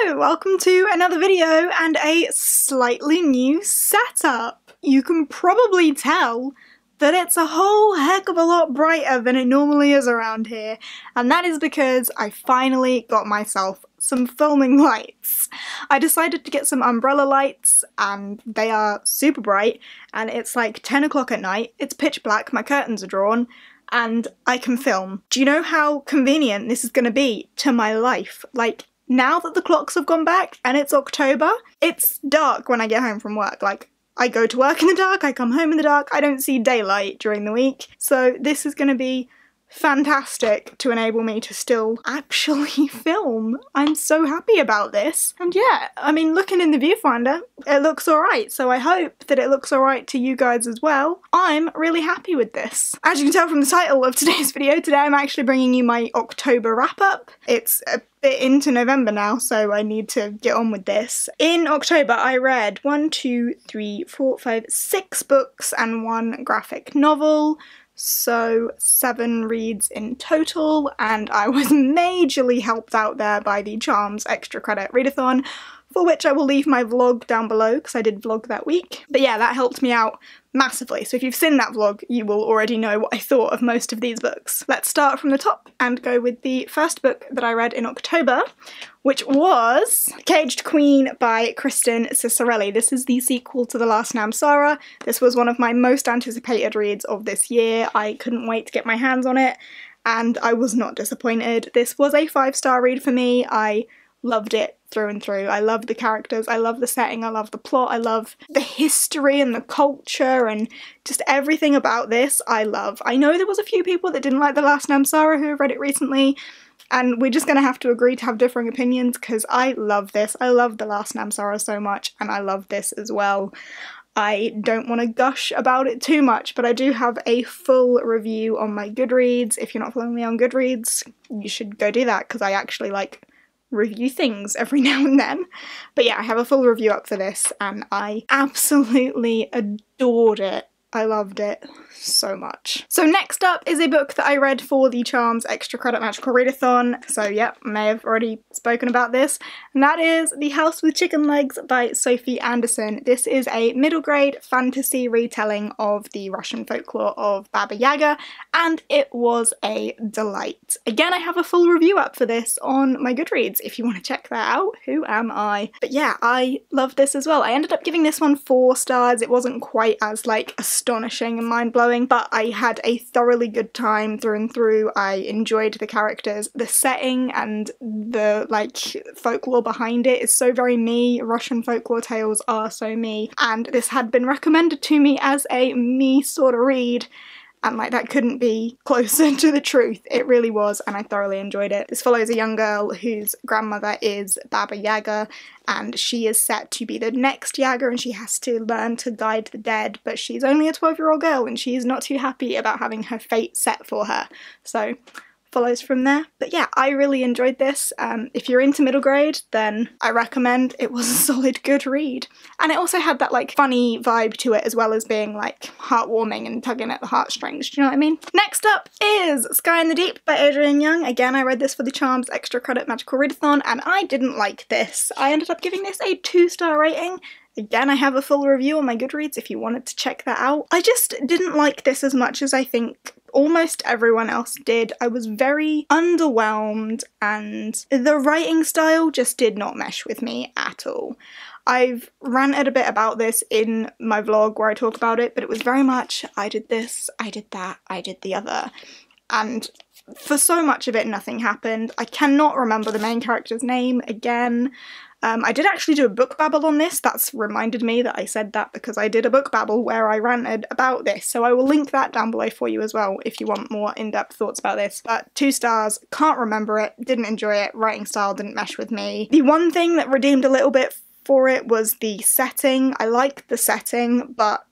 Hello, welcome to another video and a slightly new setup. You can probably tell that it's a whole heck of a lot brighter than it normally is around here, and that is because I finally got myself some filming lights. I decided to get some umbrella lights and they are super bright, and it's like 10 o'clock at night, it's pitch black, my curtains are drawn, and I can film. Do you know how convenient this is going to be to my life? Like, now that the clocks have gone back and it's October, it's dark when I get home from work. Like, I go to work in the dark, I come home in the dark, I don't see daylight during the week. So this is going to be fantastic to enable me to still actually film. I'm so happy about this. And yeah, I mean, looking in the viewfinder, it looks alright, so I hope that it looks alright to you guys as well. I'm really happy with this. As you can tell from the title of today's video, today I'm actually bringing you my October wrap-up. It's a bit into November now, so I need to get on with this. In October, I read 6 books and 1 graphic novel. So 7 reads in total, and I was majorly helped out there by the Charms Extra Credit Readathon, for which I will leave my vlog down below because I did vlog that week. But yeah, that helped me out massively, so if you've seen that vlog, you will already know what I thought of most of these books. Let's start from the top and go with the first book that I read in October, which was Caged Queen by Kristen Cicerelli. This is the sequel to The Last Namsara. This was one of my most anticipated reads of this year. I couldn't wait to get my hands on it, and I was not disappointed. This was a 5-star read for me. I loved it through and through. I love the characters, I love the setting, I love the plot, I love the history and the culture and just everything about this I love. I know there was a few people that didn't like The Last Namsara who have read it recently, and we're just gonna have to agree to have differing opinions because I love this. I love The Last Namsara so much, and I love this as well. I don't want to gush about it too much, but I do have a full review on my Goodreads. If you're not following me on Goodreads, you should go do that because I actually review things every now and then. But yeah, I have a full review up for this and I absolutely adored it. I loved it so much. So next up is a book that I read for the Charms Extra Credit Magical Readathon. So yeah, may have already spoken about this. And that is The House with Chicken Legs by Sophie Anderson. This is a middle grade fantasy retelling of the Russian folklore of Baba Yaga, and it was a delight. Again, I have a full review up for this on my Goodreads if you want to check that out. Who am I? But yeah, I love this as well. I ended up giving this one 4 stars. It wasn't quite as astonishing and mind-blowing, but I had a thoroughly good time through and through. I enjoyed the characters. The setting and the folklore behind it is so very me. Russian folklore tales are so me, and this had been recommended to me as a me sort of read, and that couldn't be closer to the truth. It really was, and I thoroughly enjoyed it. This follows a young girl whose grandmother is Baba Yaga, and she is set to be the next Yaga, and she has to learn to guide the dead, but she's only a 12-year-old girl, and she's not too happy about having her fate set for her. So follows from there. But yeah, I really enjoyed this. If you're into middle grade, then I recommend. It was a solid, good read. And it also had that funny vibe to it, as well as being heartwarming and tugging at the heartstrings. Do you know what I mean? Next up is Sky in the Deep by Adrienne Young. Again, I read this for the Charms Extra Credit Magical Readathon, and I didn't like this. I ended up giving this a 2-star rating. Again, I have a full review on my Goodreads if you wanted to check that out. I just didn't like this as much as I think almost everyone else did. I was very underwhelmed, and the writing style just did not mesh with me at all. I've ranted a bit about this in my vlog where I talk about it, but it was very much, I did this, I did that, I did the other. And for so much of it, nothing happened. I cannot remember the main character's name again. I did actually do a book babble on this. That's reminded me that I said that because I did a book babble where I ranted about this, so I will link that down below for you as well if you want more in-depth thoughts about this. But 2 stars, can't remember it, didn't enjoy it, writing style didn't mesh with me. The one thing that redeemed a little bit for it was the setting. I liked the setting, but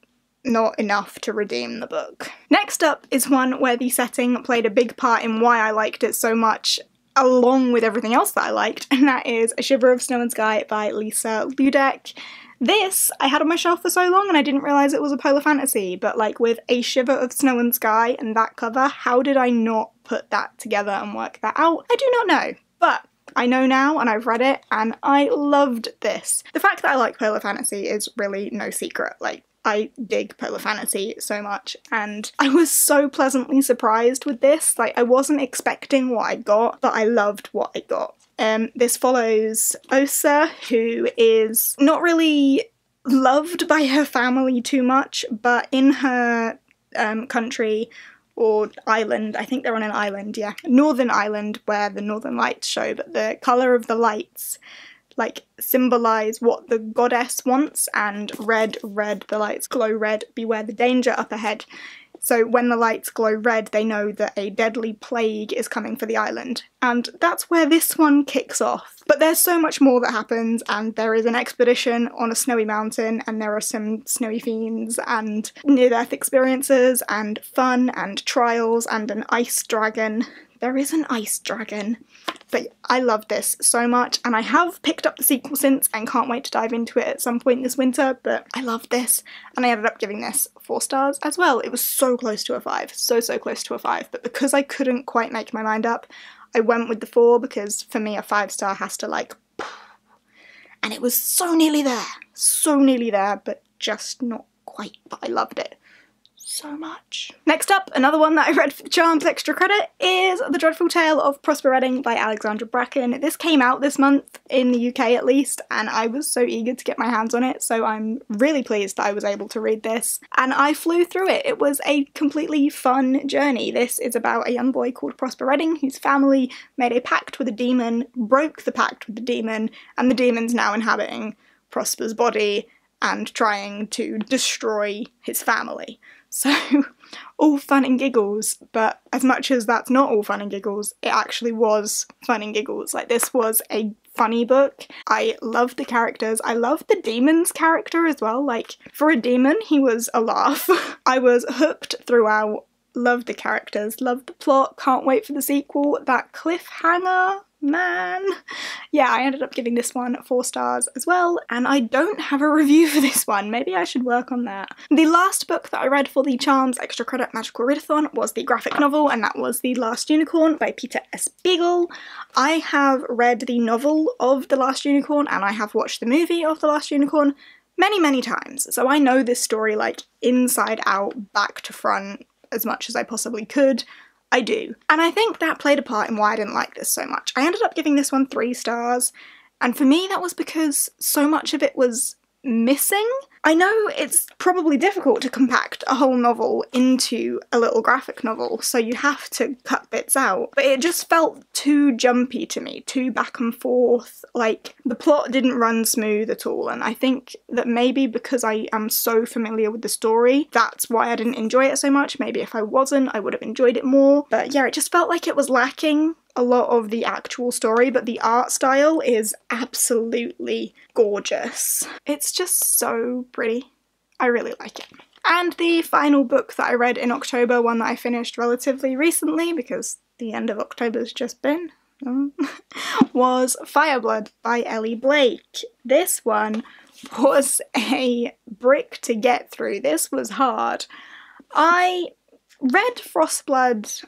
not enough to redeem the book. Next up is one where the setting played a big part in why I liked it so much, along with everything else that I liked, and that is A Shiver of Snow and Sky by Lisa Ludek. This I had on my shelf for so long and I didn't realise it was a polar fantasy, but with A Shiver of Snow and Sky and that cover, how did I not put that together and work that out? I do not know, but I know now and I've read it and I loved this. The fact that I like polar fantasy is really no secret. Like, I dig polar fantasy so much, and I was so pleasantly surprised with this. Like, I wasn't expecting what I got, but I loved what I got. This follows Osa, who is not really loved by her family too much, but in her country or island, I think they're on an island, yeah, northern island where the northern lights show, but the colour of the lights like symbolise what the goddess wants, and red, the lights glow red, beware the danger up ahead. So when the lights glow red, they know that a deadly plague is coming for the island. And that's where this one kicks off. But there's so much more that happens, and there is an expedition on a snowy mountain, and there are some snowy fiends, and near-death experiences, and fun, and trials, and an ice dragon. There is an ice dragon. But I love this so much, and I have picked up the sequel since and can't wait to dive into it at some point this winter, but I love this, and I ended up giving this 4 stars as well. It was so close to a 5, so close to a 5, but because I couldn't quite make my mind up, I went with the 4, because for me a 5-star has to like, and it was so nearly there, but just not quite, but I loved it so much. Next up, another one that I read for the Charms extra credit is The Dreadful Tale of Prosper Redding by Alexandra Bracken. This came out this month, in the UK at least, and I was so eager to get my hands on it, so I'm really pleased that I was able to read this. And I flew through it. It was a completely fun journey. This is about a young boy called Prosper Redding whose family made a pact with a demon, broke the pact with the demon, and the demon's now inhabiting Prosper's body and trying to destroy his family. So, all fun and giggles, but as much as that's not all fun and giggles, it actually was fun and giggles. Like, this was a funny book. I loved the characters. I loved the demon's character as well. Like, for a demon, he was a laugh. I was hooked throughout. Loved the characters, loved the plot, can't wait for the sequel. That cliffhanger, man. Yeah, I ended up giving this one 4 stars as well, and I don't have a review for this one. Maybe I should work on that. The last book that I read for the Charms Extra Credit Magical Readathon was the graphic novel, and that was The Last Unicorn by Peter S. Beagle. I have read the novel of The Last Unicorn, and I have watched the movie of The Last Unicorn many times, so I know this story like inside out, back to front, as much as I possibly could. I do. And I think that played a part in why I didn't like this so much. I ended up giving this one 3 stars, and for me that was because so much of it was missing. I know it's probably difficult to compact a whole novel into a little graphic novel, so you have to cut bits out, but it just felt too jumpy to me, too back and forth, like the plot didn't run smooth at all, and I think that maybe because I am so familiar with the story, that's why I didn't enjoy it so much. Maybe if I wasn't, I would have enjoyed it more, but yeah, it just felt like it was lacking a lot of the actual story, but the art style is absolutely gorgeous. It's just so pretty. I really like it. And the final book that I read in October, one that I finished relatively recently because the end of October's just been, was Fireblood by Ellie Blake. This one was a brick to get through. This was hard. I read Frostblood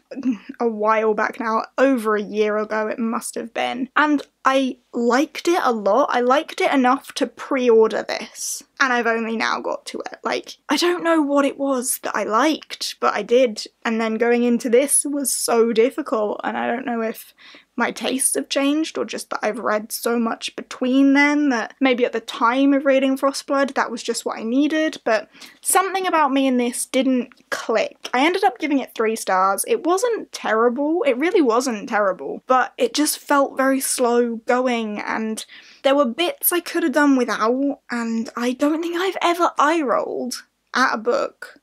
a while back now, over a year ago it must have been, and I liked it a lot. I liked it enough to pre-order this, and I've only now got to it. Like, I don't know what it was that I liked, but I did, and then going into this was so difficult, and I don't know if my tastes have changed or just that I've read so much between then that maybe at the time of reading Frostblood that was just what I needed, but something about me in this didn't click. I ended up giving it 3 stars. It wasn't terrible, it really wasn't terrible, but it just felt very slow going, and there were bits I could have done without, and I don't think I've ever eye-rolled at a book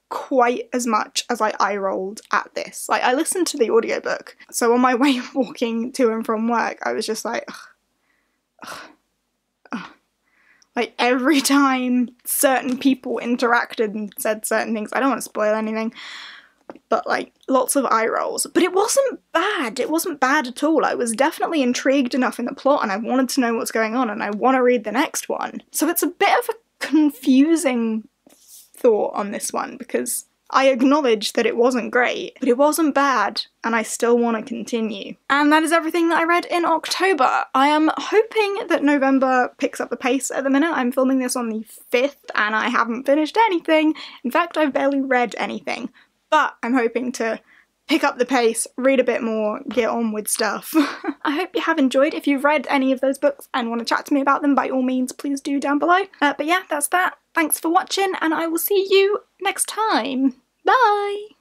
quite as much as I eye-rolled at this. Like, I listened to the audiobook, so on my way walking to and from work, I was just like, ugh. Like, every time certain people interacted and said certain things, I don't want to spoil anything, but like, lots of eye rolls. But it wasn't bad. It wasn't bad at all. I was definitely intrigued enough in the plot, and I wanted to know what's going on, and I want to read the next one. So it's a bit of a confusing thought on this one, because I acknowledge that it wasn't great, but it wasn't bad, and I still want to continue. And that is everything that I read in October. I am hoping that November picks up the pace at the minute. I'm filming this on the 5th, and I haven't finished anything. In fact, I've barely read anything. But I'm hoping to pick up the pace, read a bit more, get on with stuff. I hope you have enjoyed. If you've read any of those books and want to chat to me about them, by all means, please do down below. But yeah, that's that. Thanks for watching, and I will see you next time. Bye!